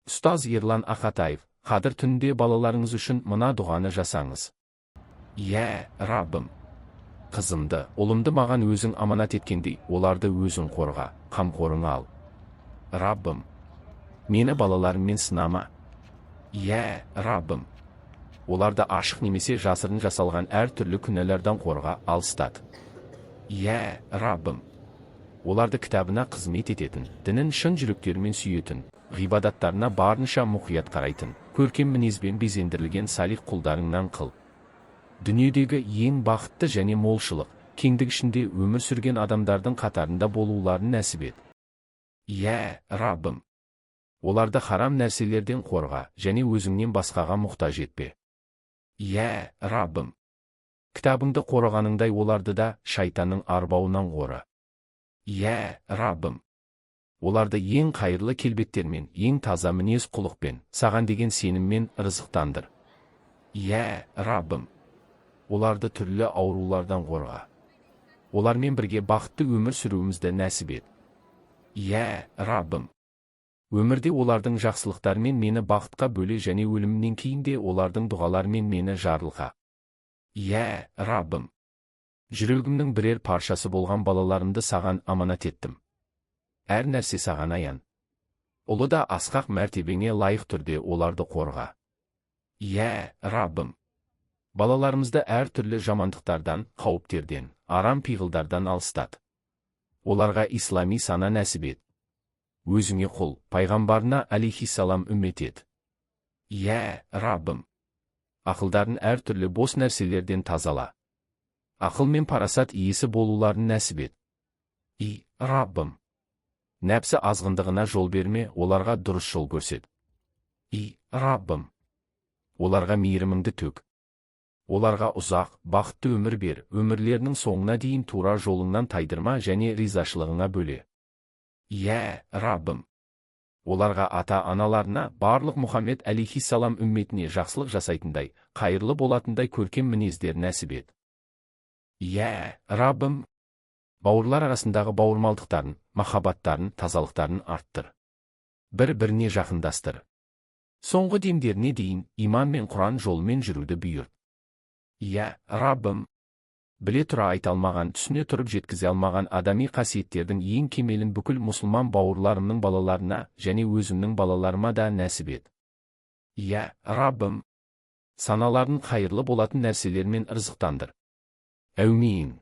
Ұстаз Ерлан Ақатаев, қадір түнінде балаларыңыз үшін мына дұғаны жасаңыз. Иә, Раббым, қызымды, ұлымды маған өзің аманат еткендей, оларды өзің қорға, қамқорыңа ал. Раббым, мені балаларыммен сынама. Иә, Раббым, оларды ашық немесе жасырын жасалған әр түрлі күнәлардан қорға, алыстат. Иә, Раббым, оларды кітабына қызмет ететін, дінін шын жүректерімен сүйетін, ғибадаттарына барынша мұқият қарайтын, көркем мінезбен безендірілген салих құлдарыңнан қыл. Дүниедегі ең бақытты және молшылық, кеңдік ішінде өмір сүрген адамдардың қатарында болуларын нәсіп ет. Иә, Раббым, оларды харам нәрселерден қорға және өзіңнен басқаға мұқтаж етпе. Иә, Раббым, кітабыңды қорғаныңдай оларды да шайтанның арбауынан қоры. Иә, Раббым, оларды ең қайырлы келбеттермен, ең таза мінез құлықпен, саған деген сеніммен рызықтандыр. Иә, Раббым, оларды түрлі аурулардан қорға. Олармен бірге бақытты өмір сүруімізді нәсіп ет. Иә, Раббым, өмірде олардың жақсылықтарымен мені бақытқа бөле және өлімнен кейін де олардың дұғаларымен мені жарылқа. Иә, Раббым, жүрегімнің бірер паршасы болған балаларымды саған аманат еттім. Әр нәрсе саған аян. Ұлы да асқақ мәртебеңе лайық түрде оларды қорға. Иә, Раббым, балаларымызды әр түрлі жамандықтардан, қауіптерден, арам пиғылдардан алыстат. Оларға ислами сана нәсіп ет. Өзіңе құл, пайғамбарына алейхиссалам үммет ет. Иә, Раббым, ақылдарын әр түрлі бос нәрселерден тазала. Ақыл мен парасат иесі болуларын нәсіп ет. Раббым, нәпсі азғындығына жол берме, оларға дұрыс жол көрсет. Раббым, оларға мейіріміңді төк. Оларға ұзақ, бақытты өмір бер, өмірлерінің соңына дейін тура жолыңнан тайдырма және ризашылығыңа бөле. Иә, Раббым, оларға ата-аналарына, барлық Мұхаммед алейхиссалам үмметіне жақсылық жасайтындай, қайырлы болатындай көркем мінездер нәсіп ет. Иә, Раббым, бауырлар арасындағы бауырмалдықтарын, махаббаттарын, тазалықтарын арттыр. Бір-біріне жақындастыр. Соңғы демдеріне дейін иман мен Құран жолымен жүруді бұйырт. Иә, Раббым, біле тұра айта алмаған, түсіне тұрып жеткізе алмаған адами қасиеттердің ең кемелін бүкіл мұсылман бауырларымның балаларына және өзімнің балаларыма да нәсіп ет. Иә, Раббым, саналарын қайырлы болатын нәрселермен ырзықтандыр. Әумин.